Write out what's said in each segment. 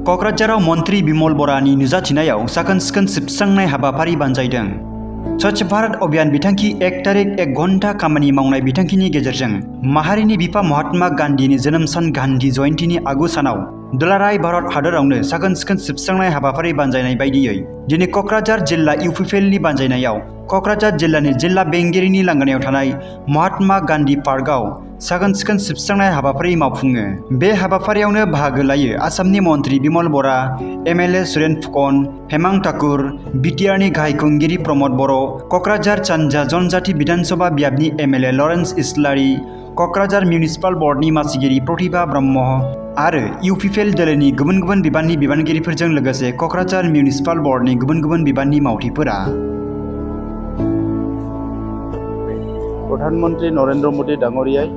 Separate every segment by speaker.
Speaker 1: क'क्राझाराव मन्त्री बिमल बरानि नुजाथिनायाव साखोन-सिखोन सिबस्रांनाय हाबाफारि बानजायदों। स्वच्छ भारत अभियान बिथांखि 1 तारिख 1 घन्टा खामानि मावनाय बिथांखिनि गेजेरजों माहारिनि बिफा महात्मा गान्धीनि जोनोम सान गान्धी जयन्तीनि आगु सानाव दुलाराय भारत हादरावनो साखोन-सिखोन सिबस्रांनाय हाबाफारि बानजायनाय बायदियै दिनै क'क्राझार जिल्ला इउपिपिएलनि बानजायनायाव क'क्राझार जिल्लानि जिल्ला बेंगिरिनि लांगोनायाव थानाय महात्मा गान्धी पार्कआव साखोन-सिखोन सिबस्रांनाय हाबाफारि मावफुङो। बे हाबाफारियावनो बाहागो लायो आसामनि मन्त्री बिमल बरा, एमएलए सुरेन फुकन, हेमां ठाकुर, बिटिआरनि गाहाय खुंगिरि प्रमद बर', क'क्राझार सानजा जनजाति विधानसभा बियाबनि एमएलए लरेन्स इस्लारि, क'क्राझार मिउनिसिपाल बर्डनि मासिगिरि प्रतिभा ब्रह्म आरो इउपिपिएल दोलोनि गुबुन गुबुन बिबाननि बिबानगिरिफोरजों लोगोसे क'क्राझार मिउनिसिपाल बर्डनि गुबुन गुबुन बिबाननि मावथिफोरा।
Speaker 2: प्रधानमंत्री नरेंद्र मोदी डांगरियाय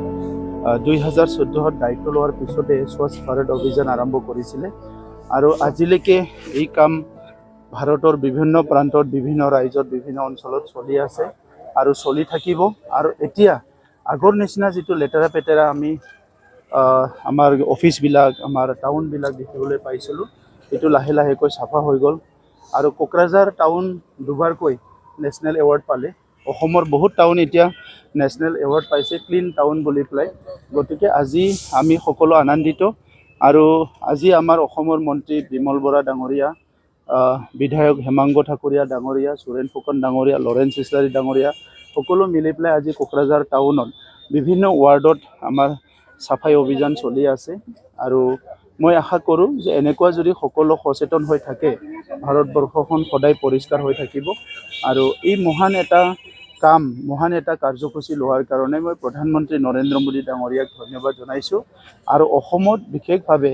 Speaker 2: 2014 दायित्व लोৱাৰ পিছতে स्वच्छ भारत अभियान आरम्भ কৰিছিলে আৰু আজিলৈকে এই কাম ভাৰতৰ বিভিন্ন প্ৰান্তত বিভিন্ন ৰাজ্যত বিভিন্ন অঞ্চলত চলি আছে আৰু চলি থাকিব। আৰু এতিয়া আগৰ নিচিনা যেটো লেতেৰা পেটেৰা আমি আমাৰ অফিস বিলাক আমাৰ টাউন বিলাক দেখিবলৈ পাইছিলো, এটো লাহে লাহেকৈ সাফা হৈ গল। আৰু কোকৰাঝাৰ টাউন দুবাৰকৈ নেশনেল এৱাৰ্ড পালে। অসমৰ বহুত টাউন এতিয়া নেশনেল এৱাৰ্ড পাইছে ক্লিন টাউন বুলি পেলাই। গতিকে আজি আমি সকলো আনন্দিত। আৰু আজি আমাৰ অসমৰ মন্ত্ৰী বিমল বৰা ডাঙৰীয়া, বিধায়ক হেমাংগ ঠাকুৰীয়া ডাঙৰীয়া, সুৰেন ফুকন ডাঙৰীয়া, লৰেন্স ইছলাৰি ডাঙৰীয়া সকলো মিলি পেলাই আজি কোকৰাঝাৰ টাউনত বিভিন্ন ৱাৰ্ডত আমাৰ সাফাই অভিযান চলি আছে। আৰু মই আশা কৰোঁ যে এনেকুৱা যদি সকলো সচেতন হৈ থাকে ভাৰতবৰ্ষখন সদায় পৰিষ্কাৰ হৈ থাকিব। আৰু এই মহান এটা কাৰ্যসূচী লোৱাৰ কাৰণে মই প্ৰধানমন্ত্ৰী নৰেন্দ্ৰ মোদী ডাঙৰীয়াক ধন্যবাদ জনাইছোঁ। আৰু অসমত বিশেষভাৱে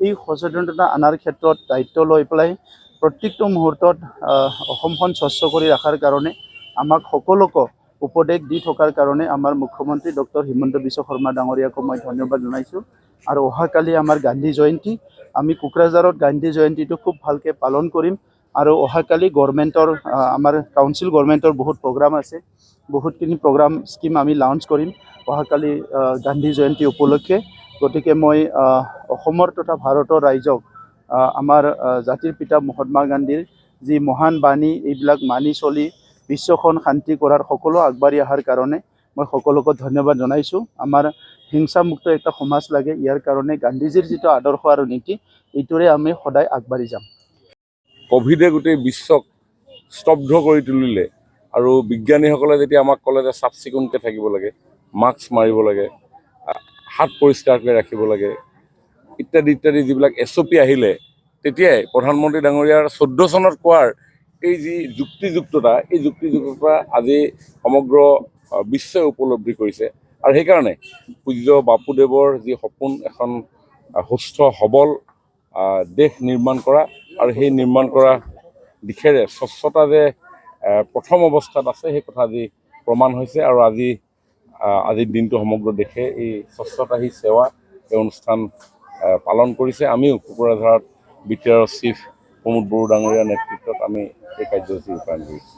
Speaker 2: এই সচেতনতা আনাৰ ক্ষেত্ৰত দায়িত্ব লৈ পেলাই প্ৰত্যেকটো মুহূৰ্তত অসমখন স্বচ্ছ কৰি ৰখাৰ কাৰণে আমাক সকলোকে উপদেশ দি থকাৰ কাৰণে আমাৰ মুখ্যমন্ত্ৰী ডক্টৰ হিমন্ত বিশ্ব শৰ্মা ডাঙৰীয়াকো মই ধন্যবাদ জনাইছোঁ। আৰু অহাকালি আমাৰ গান্ধী জয়ন্তী, আমি কোকৰাঝাৰত গান্ধী জয়ন্তীটো খুব ভালকৈ পালন কৰিম। আৰু অহাকালি গভৰ্ণমেণ্টৰ আমাৰ কাউন্সিল গভৰ্ণমেণ্টৰ বহুত প্ৰগ্ৰাম আছে, বহুতখিনি প্ৰগ্ৰাম স্কিম আমি লঞ্চ কৰিম অহাকালি গান্ধী জয়ন্তী উপলক্ষে। গতিকে মই অসমৰ তথা ভাৰতৰ ৰাইজক আমাৰ জাতিৰ পিতা মহাত্মা গান্ধীৰ যি মহান বাণী এইবিলাক মানি চলি বিশ্বখন শান্তি কৰাৰ সকলো আগবাঢ়ি অহাৰ কাৰণে মই সকলোকে ধন্যবাদ জনাইছোঁ। আমাৰ হিংসামুক্ত এটা সমাজ লাগে, ইয়াৰ কাৰণে গান্ধীজীৰ যিটো আদৰ্শ আৰু নীতি এইটোৰে আমি সদায় আগবাঢ়ি যাম।
Speaker 3: কোভিডে গোটেই বিশ্বক স্তব্ধ কৰি তুলিলে আৰু বিজ্ঞানীসকলে যেতিয়া আমাক ক'লে যে চাফ চিকুণকৈ থাকিব লাগে, মাস্ক মাৰিব লাগে, হাত পৰিষ্কাৰকৈ ৰাখিব লাগে ইত্যাদি ইত্যাদি যিবিলাক SOP আহিলে, তেতিয়াই প্ৰধানমন্ত্ৰী ডাঙৰীয়াৰ 14 চনত কোৱাৰ এই যি যুক্তিযুক্ততা, এই যুক্তিযুক্ততা আজি সমগ্ৰ বিশ্বই উপলব্ধি কৰিছে। আৰু সেইকাৰণে পূজ্য বাপুদেৱৰ যি সপোন, এখন সুস্থ সবল দেশ নিৰ্মাণ কৰা, আৰু সেই নিৰ্মাণ কৰা দিশেৰে স্বচ্ছতা যে প্ৰথম অৱস্থাত আছে সেই কথা আজি প্ৰমাণ হৈছে। আৰু আজিৰ দিনটো সমগ্ৰ দেশে এই স্বচ্ছতা হি সেৱা এই অনুষ্ঠান পালন কৰিছে। আমিও কোকৰাঝাৰত বিটিআৰৰ চিফ প্ৰমোদ বড়ো ডাঙৰীয়াৰ নেতৃত্বত আমি এই কাৰ্যসূচী ৰূপায়ণ কৰিছোঁ।